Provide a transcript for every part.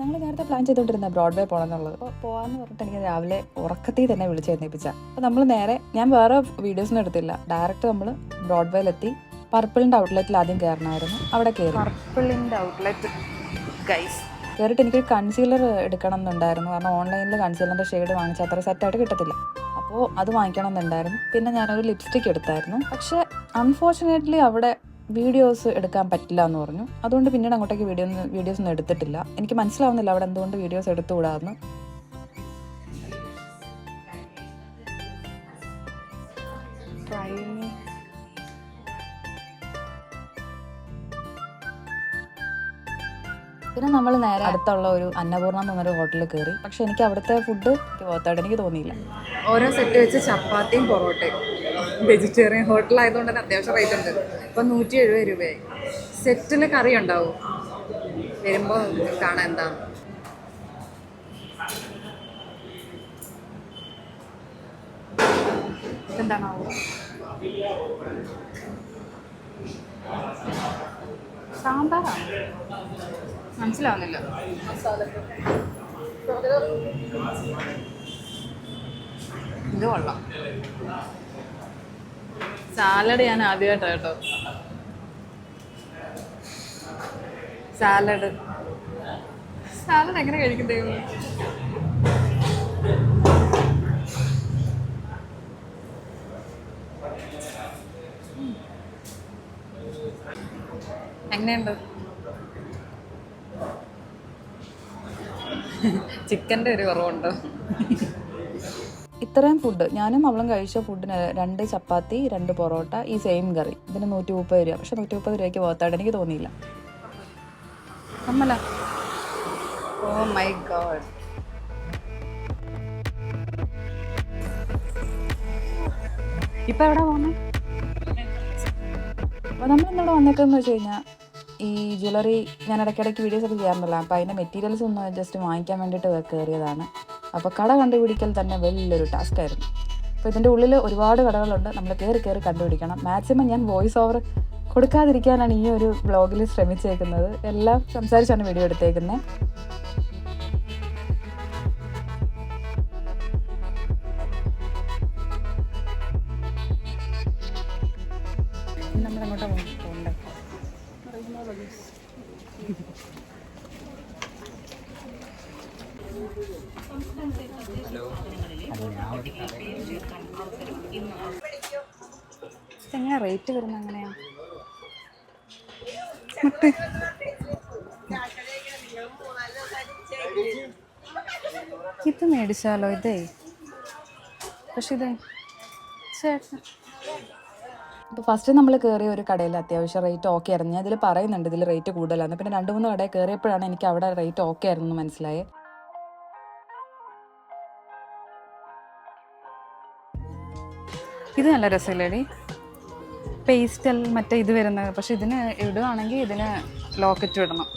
ഞങ്ങൾ നേരത്തെ പ്ലാൻ ചെയ്തുകൊണ്ടിരുന്ന ബ്രോഡ്വേ പോകണം എന്നുള്ളത്. അപ്പോൾ പോകാമെന്ന് പറഞ്ഞിട്ട് എനിക്ക് രാവിലെ ഉറക്കത്തിൽ തന്നെ വിളിച്ച് എഴുന്നേപ്പിച്ച. അപ്പോൾ നമ്മൾ നേരെ, ഞാൻ വേറെ വീഡിയോസൊന്നും എടുത്തില്ല, ഡയറക്റ്റ് നമ്മൾ ബ്രോഡ്വേയിലെത്തി. പർപ്പിളിൻ്റെ ഔട്ട്ലെറ്റിൽ ആദ്യം കയറണമായിരുന്നു. അവിടെ കയറി. പർപ്പിളിൻ്റെ ഔട്ട്ലെറ്റ് ഗൈസ് കയറിയിട്ട് എനിക്ക് കൺസീലർ എടുക്കണം എന്നുണ്ടായിരുന്നു. കാരണം ഓൺലൈനിൽ കൺസീലറിൻ്റെ ഷെയ്ഡ് വാങ്ങിച്ചാൽ അത്ര സെറ്റായിട്ട് കിട്ടത്തില്ല. അപ്പോൾ അത് വാങ്ങിക്കണം എന്നുണ്ടായിരുന്നു. പിന്നെ ഞാനൊരു ലിപ്സ്റ്റിക്ക് എടുത്തായിരുന്നു. പക്ഷേ അൺഫോർച്ചുനേറ്റ്ലി അവിടെ വീഡിയോസ് എടുക്കാൻ പറ്റില്ല എന്ന് പറഞ്ഞു. അതുകൊണ്ട് പിന്നീട് അങ്ങോട്ടേക്ക് വീഡിയോസ് ഒന്നും എടുത്തിട്ടില്ല. എനിക്ക് മനസ്സിലാവുന്നില്ല അവിടെ എന്തുകൊണ്ട് വീഡിയോസ് എടുത്തുകൂടാന്ന്. പിന്നെ നമ്മൾ നേരെ അടുത്തുള്ള ഒരു അന്നപൂർണ്ണ എന്ന് പറഞ്ഞൊരു ഹോട്ടലിൽ കയറി. പക്ഷെ എനിക്ക് അവിടുത്തെ ഫുഡ് പോത്തായിട്ട് എനിക്ക് തോന്നിയില്ല. ഓരോ സെറ്റ് വെച്ച് ചപ്പാത്തിയും പൊറോട്ടയും. വെജിറ്റേറിയൻ ഹോട്ടലായതുകൊണ്ട് തന്നെ അത്യാവശ്യം റേറ്റ് ഉണ്ട്. ഇപ്പം 170 രൂപയായി. സെറ്റിൽ കറി ഉണ്ടാവും. വരുമ്പോൾ കാണാൻ എന്താണ്. എന്താണാവോ സാമ്പാറാണ്, മനസ്സിലാവുന്നില്ല. ഇത് കൊള്ളാം. സാലഡ് ഞാൻ ആദ്യമായിട്ടാണ് കേട്ടോ. സാലഡ് എങ്ങനെ കഴിക്കുന്നേ? എങ്ങനെയുണ്ട്? ചിക്കൻ്റെ ഒരു കുറവുണ്ടോ? ഇത്രയും ഫുഡ് ഞാനും അവളും കഴിച്ച ഫുഡിന് 2 ചപ്പാത്തി 2 പൊറോട്ട ഈ സെയിം കറി ഇതിന് 130 രൂപ. പക്ഷെ 130 രൂപയ്ക്ക് പോത്തായിട്ട് എനിക്ക് തോന്നിയില്ല. അമ്മല, ഓ മൈ ഗോഡ്. ഇപ്പം എവിടെ പോകുന്നത്? അപ്പോൾ നമ്മളിന്നിവിടെ വന്നേക്കെന്ന് വെച്ച് കഴിഞ്ഞാൽ ഈ ജ്വല്ലറി ഞാൻ ഇടയ്ക്കിടയ്ക്ക് വീഡിയോസൊക്കെ ചെയ്യാറുണ്ടല്ലോ. അപ്പോൾ അതിൻ്റെ മെറ്റീരിയൽസ് ഒന്ന് ജസ്റ്റ് വാങ്ങിക്കാൻ വേണ്ടിയിട്ട് കയറിയതാണ്. അപ്പോൾ കട കണ്ടുപിടിക്കൽ തന്നെ വലിയൊരു ടാസ്ക് ആയിരുന്നു. അപ്പോൾ ഇതിൻ്റെ ഉള്ളിൽ ഒരുപാട് കടകളുണ്ട്. നമ്മൾ കയറി കണ്ടുപിടിക്കണം. മാക്സിമം ഞാൻ വോയിസ് ഓവർ കൊടുക്കാതിരിക്കാനാണ് ഈ ഒരു വ്ളോഗിൽ ശ്രമിച്ചേക്കുന്നത്. എല്ലാം സംസാരിച്ചാണ് വീഡിയോ എടുത്തേക്കുന്നത്. നമ്മളെങ്ങോട്ടാണ് പോകണ്ടേ? എങ്ങനെയാ റേറ്റ് വരുന്നത്? എങ്ങനെയാ ഇത് മേടിച്ചാലോ? ഇതേ പക്ഷെ ഇതേ ചേട്ടൻ. അപ്പോൾ ഫസ്റ്റ് നമ്മൾ കയറിയ ഒരു കടയിൽ അത്യാവശ്യം റേറ്റ് ഓക്കെ ആയിരുന്നു. ഞാൻ ഇതിൽ പറയുന്നുണ്ട് ഇതിൽ റേറ്റ് കൂടുതലാണ്. പിന്നെ 2-3 കടയിൽ കയറിയപ്പോഴാണ് എനിക്ക് അവിടെ റേറ്റ് ഓക്കെ ആയിരുന്നു മനസ്സിലായത്. ഇത് നല്ല രസമില്ലേടി? പേസ്റ്റൽ മറ്റേ ഇത് വരുന്നത്. പക്ഷെ ഇതിന് ഇടുകയാണെങ്കിൽ ഇതിന് ലോക്കറ്റ് ഇടണം.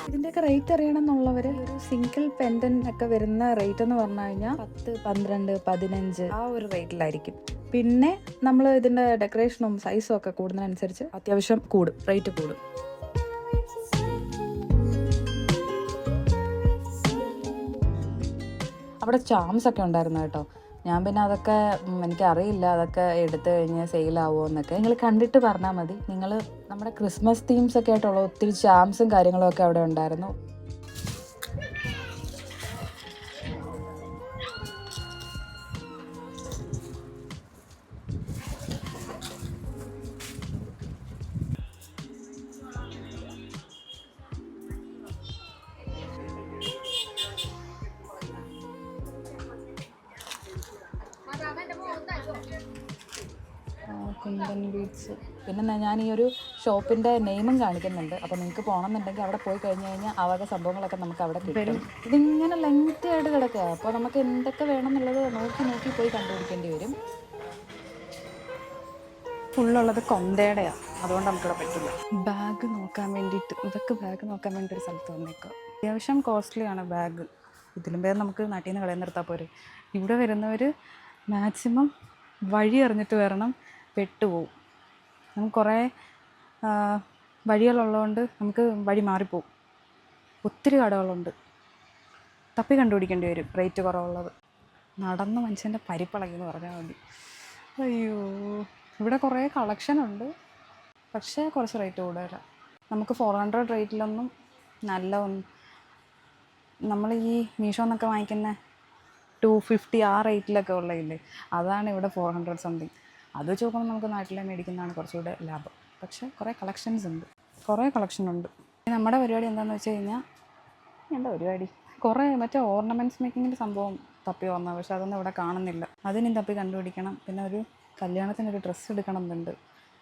ഇതിൻ്റെയൊക്കെ റേറ്റ് അറിയണം എന്നുള്ളവർ ഒരു സിംഗിൾ പെൻഡൻ്റ് ഒക്കെ വരുന്ന റേറ്റ് എന്ന് പറഞ്ഞു കഴിഞ്ഞാൽ 10, 12, 15 ആ ഒരു റേറ്റിലായിരിക്കും. പിന്നെ നമ്മൾ ഇതിൻ്റെ ഡെക്കറേഷനും സൈസും ഒക്കെ കൂടുന്നതിനനുസരിച്ച് അത്യാവശ്യം റേറ്റ് കൂടും. അവിടെ ചാംസ് ഒക്കെ ഉണ്ടായിരുന്നു കേട്ടോ. ഞാൻ പിന്നെ അതൊക്കെ എനിക്കറിയില്ല അതൊക്കെ എടുത്തു കഴിഞ്ഞ് സെയിലാവുമോ എന്നൊക്കെ. നിങ്ങൾ കണ്ടിട്ട് പറഞ്ഞാൽ മതി. നിങ്ങൾ നമ്മുടെ ക്രിസ്മസ് തീംസ് ഒക്കെ ആയിട്ടുള്ള ഒത്തിരി ചാംസും കാര്യങ്ങളും ഒക്കെ അവിടെ ഉണ്ടായിരുന്നു. കുന്തൻ ബീഡ്സ്. പിന്നെ ഞാൻ ഈ ഒരു ഷോപ്പിൻ്റെ നെയിമും കാണിക്കുന്നുണ്ട്. അപ്പോൾ നിങ്ങൾക്ക് പോകണമെന്നുണ്ടെങ്കിൽ അവിടെ പോയി കഴിഞ്ഞ് കഴിഞ്ഞാൽ ആ വക സംഭവങ്ങളൊക്കെ നമുക്ക് അവിടെ കിട്ടും. ഇതിങ്ങനെ ലെങ്തി ആയിട്ട് കിടക്കുക. അപ്പോൾ നമുക്ക് എന്തൊക്കെ വേണമെന്നുള്ളത് നോക്കി പോയി കണ്ടുപിടിക്കേണ്ടി വരും. ഫുള്ളുള്ളത് കൊന്തയുടെയാണ്, അതുകൊണ്ട് നമുക്കിവിടെ പറ്റില്ല. ബാഗ് നോക്കാൻ വേണ്ടിയിട്ട് ബാഗ് നോക്കാൻ വേണ്ടി ഒരു സ്ഥലത്ത് വന്നേക്കുക. അത്യാവശ്യം കോസ്റ്റ്ലിയാണ് ബാഗ്. ഇതിലും പേര് നമുക്ക് നാട്ടിൽ നിന്ന് കടയിൽ നിർത്താൻ പോരെ. ഇവിടെ വരുന്നവർ മാക്സിമം വഴി അറിഞ്ഞിട്ട് വരണം, പെട്ടുപോകും. നമുക്ക് കുറേ വഴികളുള്ളതുകൊണ്ട് നമുക്ക് വഴി മാറിപ്പോവും. ഒത്തിരി കടകളുണ്ട്, തപ്പി കണ്ടുപിടിക്കേണ്ടി വരും റേറ്റ് കുറവുള്ളത്. നടന്ന് മനുഷ്യൻ്റെ പരിപ്പളകി എന്ന് പറഞ്ഞാൽ മതി. അയ്യോ, ഇവിടെ കുറേ കളക്ഷനുണ്ട്, പക്ഷേ കുറച്ച് റേറ്റ് കൂടുതലാണ്. നമുക്ക് 400 റേറ്റിലൊന്നും നല്ല നമ്മൾ ഈ മീഷോ എന്നൊക്കെ വാങ്ങിക്കുന്ന 250 ആ റേറ്റിലൊക്കെ ഉള്ളതില്ലേ, അതാണ് ഇവിടെ 400 സംതിങ്. അത് വെച്ച് നോക്കുമ്പോൾ നമുക്ക് നാട്ടിലെ മേടിക്കുന്നതാണ് കുറച്ചുകൂടെ ലാഭം. പക്ഷേ കുറേ കളക്ഷൻസ് ഉണ്ട്, കുറേ കളക്ഷനുണ്ട്. നമ്മുടെ പരിപാടി എന്താണെന്ന് വെച്ച് കഴിഞ്ഞാൽ, എന്താ പരിപാടി, കുറേ മറ്റേ ഓർണമെൻറ്റ്സ് മേക്കിങ്ങിൻ്റെ സംഭവം തപ്പി വന്നത്, പക്ഷെ അതൊന്നും ഇവിടെ കാണുന്നില്ല. അതിനും തപ്പി കണ്ടുപിടിക്കണം. പിന്നെ ഒരു കല്യാണത്തിനൊരു ഡ്രസ്സ് എടുക്കണം എന്നുണ്ട്,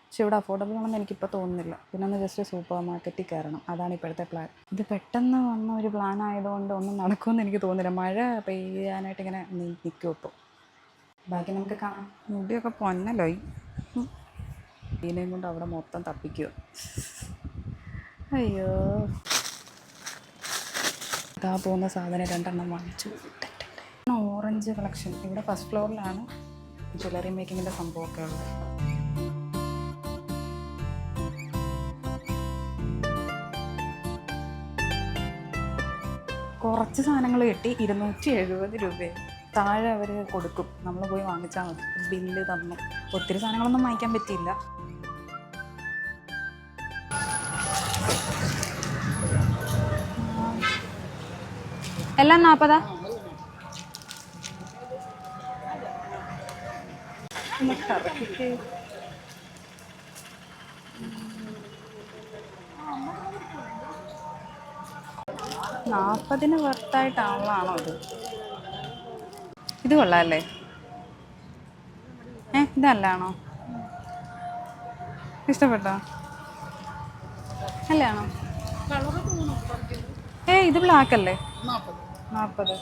പക്ഷെ ഇവിടെ അഫോർഡബിൾ ആണെന്ന് എനിക്കിപ്പോൾ തോന്നുന്നില്ല. പിന്നെ ഒന്ന് ജസ്റ്റ് സൂപ്പർ മാർക്കറ്റിൽ കയറണം, അതാണ് ഇപ്പോഴത്തെ പ്ലാൻ. ഇത് പെട്ടെന്ന് വന്ന ഒരു പ്ലാൻ ആയതുകൊണ്ട് ഒന്നും നടക്കുമെന്ന് എനിക്ക് തോന്നുന്നില്ല. മഴ പെയ്യാനായിട്ട് ഇങ്ങനെ നിൽക്കും ഇപ്പോൾ. ബാക്കി നമുക്ക് കാണാം. മുടിയൊക്കെ പൊന്നലായി. ഇതിനെയും കൊണ്ട് അവിടെ മൊത്തം തപ്പിക്കുക. അയ്യോ, ഇതാ പോകുന്ന സാധനം 2 വാങ്ങിച്ചു. Orange collection. ഇവിടെ ഫസ്റ്റ് ഫ്ലോറിലാണ് ജ്വല്ലറി മേക്കിങ്ങിൻ്റെ സംഭവമൊക്കെ ഉള്ളത്. കുറച്ച് സാധനങ്ങൾ കിട്ടി, 270 രൂപയെ താഴെ അവർ കൊടുക്കും. നമ്മൾ പോയി വാങ്ങിച്ചാൽ മതി. ബില്ല് തന്നു. ഒത്തിരി സാധനങ്ങളൊന്നും വാങ്ങിക്കാൻ പറ്റിയില്ല. എല്ലാം 40. കറക്കിട്ട് 40 വർത്തായിട്ടാണല്ലോ ഇത്. ഇത് കൊള്ളാമല്ലേ? ഇതല്ലാണോ? ഇഷ്ടപ്പെട്ടോ? അല്ലാണോ? ഇത് ബ്ലാക്ക് അല്ലേ? 40.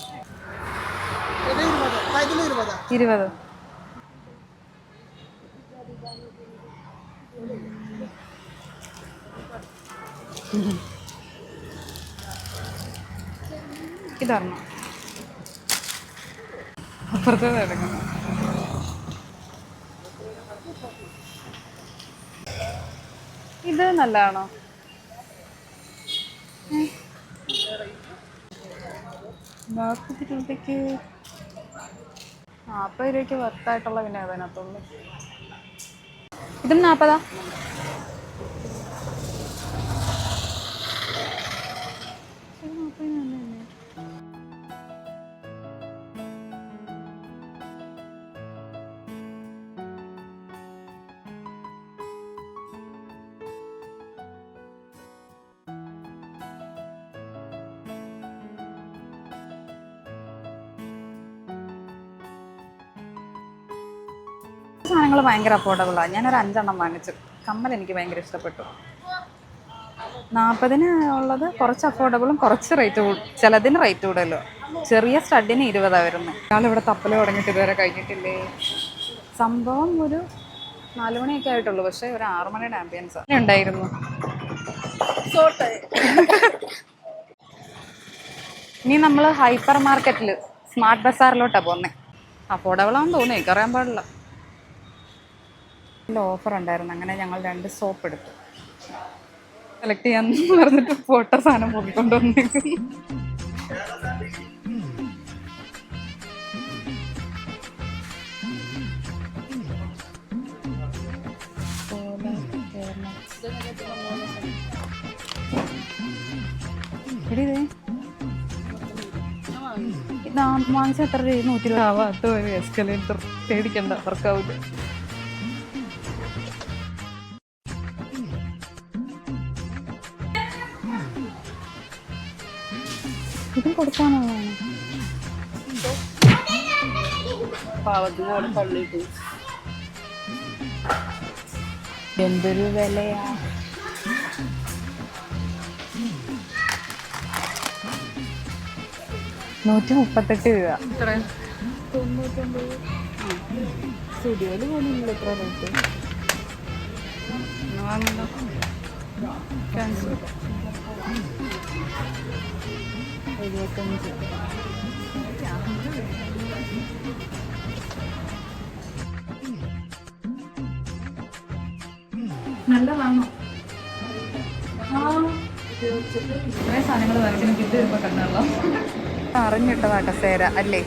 20. ഇതറിഞ്ഞോ? അപ്പുറത്ത് എടുക്കണം. ഇത് നല്ലതാണോ? 40 രൂപയ്ക്ക് 40 രൂപയ്ക്ക് വർത്തായിട്ടുള്ള പിന്നെ അതിനകത്തുള്ളൂ. ഇതും 40. സാധനങ്ങൾ ഭയങ്കര അഫോർഡബിളാണ്. ഞാനൊരു 5 വാങ്ങിച്ചു. കമ്മൽ എനിക്ക് ഭയങ്കര ഇഷ്ടപ്പെട്ടു. 40 ഉള്ളത് കുറച്ച് അഫോർഡബിളും കുറച്ച് റേറ്റ് കൂടും. ചിലതിന് റേറ്റ് കൂടുതലോ. ചെറിയ സ്റ്റഡിന് 20 വരുന്നത്. ഞാനിവിടെ തപ്പൽ തുടങ്ങിയിട്ട് ഇതുവരെ കഴിഞ്ഞിട്ടില്ലേ. സംഭവം ഒരു 4 മണിയൊക്കെ ആയിട്ടുള്ളൂ, പക്ഷേ ഒരു 6 മണിയുടെ ആംബിയൻസ് ഉണ്ടായിരുന്നു. ഇനി നമ്മൾ ഹൈപ്പർ മാർക്കറ്റിൽ സ്മാർട്ട് ബസാറിലോട്ടാണ് പോകുന്നത്. അഫോർഡബിളാണെന്ന് തോന്നി, എനിക്കറിയാൻ പാടില്ല. ഓഫർ ഉണ്ടായിരുന്നു, അങ്ങനെ ഞങ്ങൾ 2 സോപ്പ് എടുത്തു. സെലക്ട് ചെയ്യാന്ന് പറഞ്ഞിട്ട് ഫോട്ടോ സാധനം പൊക്കിക്കൊണ്ട് വന്നേക്കും. വാങ്ങിച്ച എത്ര രൂപ? 100 രൂപ ആവാത്ത ഒരു എസ്കലേറ്റർ. പേടിക്കണ്ട, വർക്കാവില്ല. ഇതും കൊടുക്കാനുള്ളതാണ്. എന്തൊരു വിലയാ! 138 രൂപ. 99. സ്റ്റുഡിയോയിൽ പോകുന്നില്ല ഇത്ര റേറ്റ്. ക്യാൻസൽ. 75. നല്ലതാണോ? ഇത്രയും സാധനങ്ങൾ വാങ്ങിച്ചിന് കിട്ടി വരുമ്പോൾ കണ്ണല്ലോ അറിഞ്ഞിട്ടതാ കസേര അല്ലേ.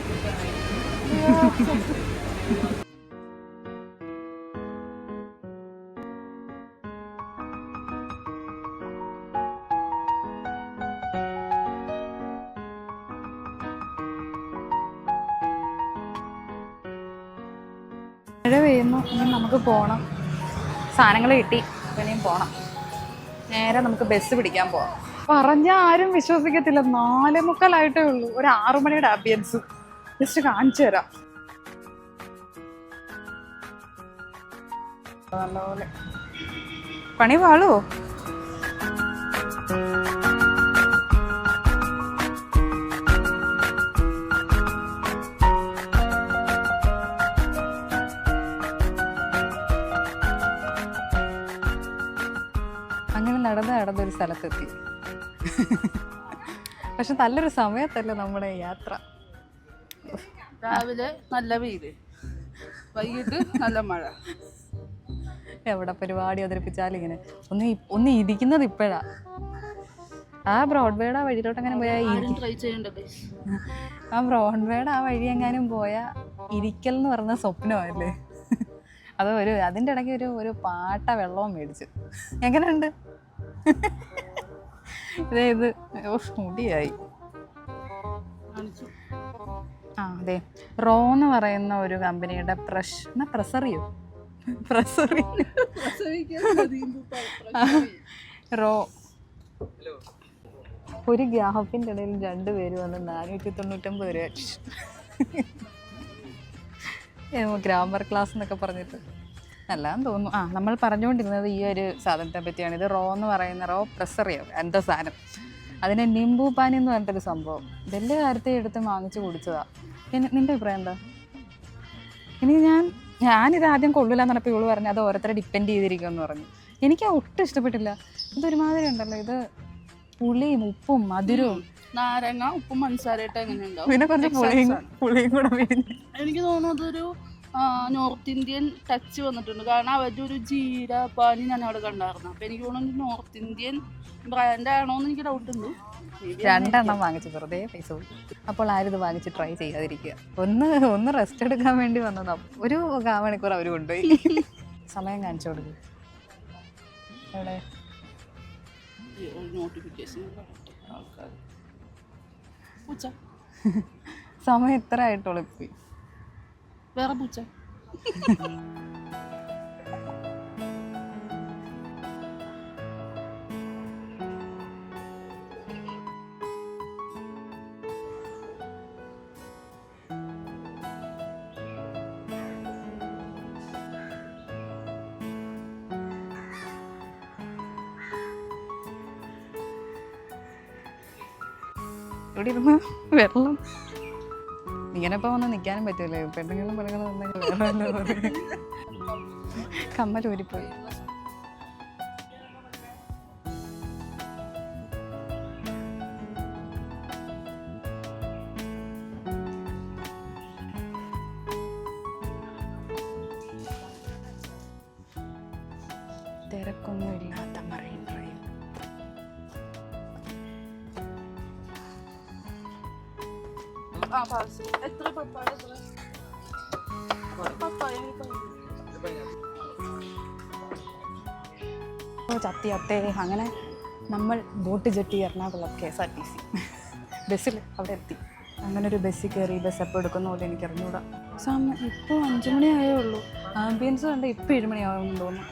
മഴ പെയ്യുന്നു. ഇനി നമുക്ക് പോകണം. സാധനങ്ങൾ കിട്ടി, ഇനിയും പോകണം. നേരെ നമുക്ക് ബസ് പിടിക്കാൻ പോവാം. പറഞ്ഞാൽ ആരും വിശ്വസിക്കത്തില്ല, 4:45 ഉള്ളൂ. ഒരു 6 മണിയുടെ ആംബിയൻസ് ജസ്റ്റ് കാണിച്ചു തരാം. നല്ലപോലെ പണി വാളുവോ? അങ്ങനെ നടന്നൊരു സ്ഥലത്തെത്തി. പക്ഷെ നല്ലൊരു സമയത്തല്ലേ നമ്മുടെ യാത്ര. രാവിലെ നല്ല വെയില്, വൈകിട്ട് നല്ല മഴ. എവിടെ പരിപാടി അവതരിപ്പിച്ചാലും ഇങ്ങനെ ഒന്ന് ഇരിക്കുന്നത് ഇപ്പോഴാ. ആ ബ്രോഡ്വേയുടെ ആ വഴിയിലോട്ട് അങ്ങനെ പോയാൽ ട്രൈ ചെയ്യേണ്ടത്. ആ ബ്രോഡ്വേയുടെ ആ വഴി എങ്ങാനും പോയാൽ ഇരിക്കൽ എന്ന് പറഞ്ഞ സ്വപ്നമല്ലേ. അത് അതിൻ്റെ ഇടയ്ക്ക് ഒരു പാട്ട വെള്ളവും മേടിച്ചു. എങ്ങനെയുണ്ട്? ഇത് മുടിയായി. ആ അതെ, റോ എന്ന് പറയുന്ന ഒരു കമ്പനിയുടെ പ്രസറിയോ റോ ഒരു ഗ്യാപ്പിൻ്റെ ഇടയിൽ 2 പേര് വന്ന് 499 രൂപ ഗ്രാമർ ക്ലാസ് എന്നൊക്കെ പറഞ്ഞിട്ട് നല്ലതാന്ന് തോന്നുന്നു. നമ്മൾ പറഞ്ഞുകൊണ്ടിരുന്നത് ഈ ഒരു സാധനത്തെ പറ്റിയാണ്. ഇത് റോ എന്ന് പറയുന്ന റോ പ്രസറിയോ എന്താ സാധനം. അതിനെ നിംബു പാനി എന്ന് പറഞ്ഞിട്ടൊരു സംഭവം. വലിയ കാര്യത്തെ എടുത്ത് വാങ്ങിച്ച് കുടിച്ചതാ. പിന്നെ നിൻ്റെ അഭിപ്രായം എന്താ? ഇനി ഞാനിത് ആദ്യം കൊള്ളില്ല എന്ന് പറഞ്ഞപ്പോൾ ഇവള് പറഞ്ഞു അത് ഓരോരുത്തരെ ഡിപ്പെൻഡ് ചെയ്തിരിക്കുമെന്ന് പറഞ്ഞു. എനിക്ക് ഒട്ടും ഇഷ്ടപ്പെട്ടില്ല. ഇതൊരുമാതിരി ഉണ്ടല്ലോ, ഇത് പുളിയും ഉപ്പും മധുരവും നാരങ്ങ ഉപ്പും പഞ്ചസാരയിട്ട് എങ്ങനെ ഉണ്ടാവും. പിന്നെ കുറച്ച് പുളിയും കൂടെ വീഴുന്നു. എനിക്ക് തോന്നുന്നു അതൊരു നോർത്ത് ഇന്ത്യൻ ടച്ച് വന്നിട്ടുണ്ട്. കാരണം അവരുടെ ഒരു ജീര പാനി ഞാൻ അവിടെ കണ്ടായിരുന്നു. അപ്പൊ എനിക്ക് തോന്നുന്നു നോർത്ത് ഇന്ത്യൻ ബ്രാൻഡ് ആണോ എന്ന് എനിക്ക് ഡൗട്ട് ഉണ്ട്. 2 എണ്ണം വാങ്ങിച്ചു വെറുതെ പൈസ കൊടുത്തു. അപ്പോൾ ആരും ഇത് വാങ്ങിച്ച് ട്രൈ ചെയ്യാതിരിക്കുക. ഒന്ന് റെസ്റ്റ് എടുക്കാൻ വേണ്ടി വന്നതാ. ഒരു 1/4 മണിക്കൂർ അവർ കൊണ്ടുപോയി. സമയം കാണിച്ചു കൊടുക്കും. എവിടെ നോട്ടിഫിക്കേഷൻ പൂച്ച സമയം ഇത്ര ആയിട്ടുള്ളൂ. പോയി വേറെ പൂച്ച. ഇവിടെ ഇരുന്ന് വെള്ളം ഇങ്ങനെ ഇപ്പോൾ വന്ന് നിൽക്കാനും പറ്റൂലേ. പെണ്ണുങ്ങളും പെണ്ണുങ്ങളും വന്നെങ്കിൽ കമ്മൽ ഊരിപ്പോയി. തിരക്കൊന്നുമില്ലാത്ത മറൈൻ ഡ്രൈവ്. എത്ര പപ്പായ? ചത്തിയത്തേ. അങ്ങനെ നമ്മൾ ബോട്ട് ജെട്ടി എറണാകുളം KSRTC ബസ്സിൽ അവിടെ എത്തി. അങ്ങനെ ഒരു ബസ്സിൽ കയറി. ബസ് എപ്പോൾ എടുക്കുന്ന പോലെ എനിക്ക് അറിഞ്ഞൂടാ. ഇപ്പോൾ 5 മണിയായേ ഉള്ളൂ. ആംബിയൻസ് കണ്ട് ഇപ്പോൾ 7 മണിയാവുമെന്ന് തോന്നുന്നു.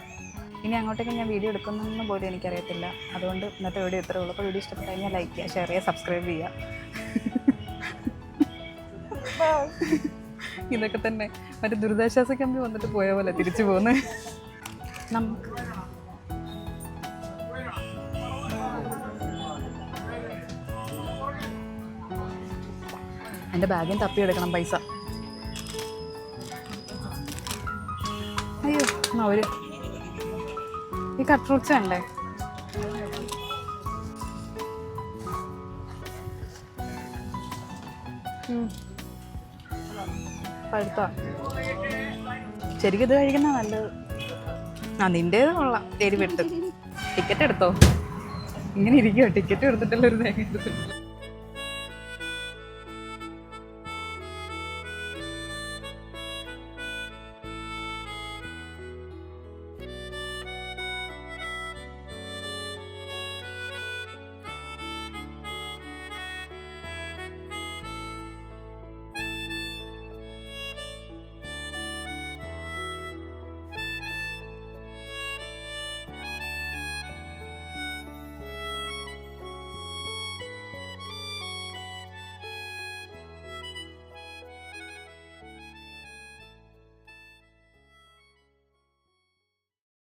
ഇനി അങ്ങോട്ടേക്ക് ഞാൻ വീഡിയോ എടുക്കുന്നതെന്ന് പോലും എനിക്കറിയത്തില്ല. അതുകൊണ്ട് ഇന്നത്തെ വീഡിയോ ഇത്രയേ ഉള്ളൂ. അപ്പോൾ വീഡിയോ ഇഷ്ടപ്പെട്ട് കഴിഞ്ഞാൽ ലൈക്ക് ചെയ്യുക, ഷെയർ ചെയ്യുക, സബ്സ്ക്രൈബ് ചെയ്യുക. ഇതൊക്കെ തന്നെ മറ്റേ ദുരിതാശ്വാസ ക്യാമ്പ് വന്നിട്ട് പോയ പോലെ തിരിച്ചു പോകുന്നു. നമുക്ക് എൻ്റെ ബാഗിൽ തപ്പിയെടുക്കണം പൈസ. അയ്യോ ഒരു ഈ കട്ട് ഫ്രൂട്ട്സ് വേണ്ടേ? പഴുത്ത ശരിക്കും ഇത് കഴിക്കുന്ന നല്ലത്. നിൻ്റേത് കൊള്ളാം. എരിവിട്ട് ടിക്കറ്റ് എടുത്തോ? ഇങ്ങനെ ഇരിക്കുവോ ടിക്കറ്റ് എടുത്തിട്ടുള്ള ഒരു തേങ്ങ എടുത്തിട്ട്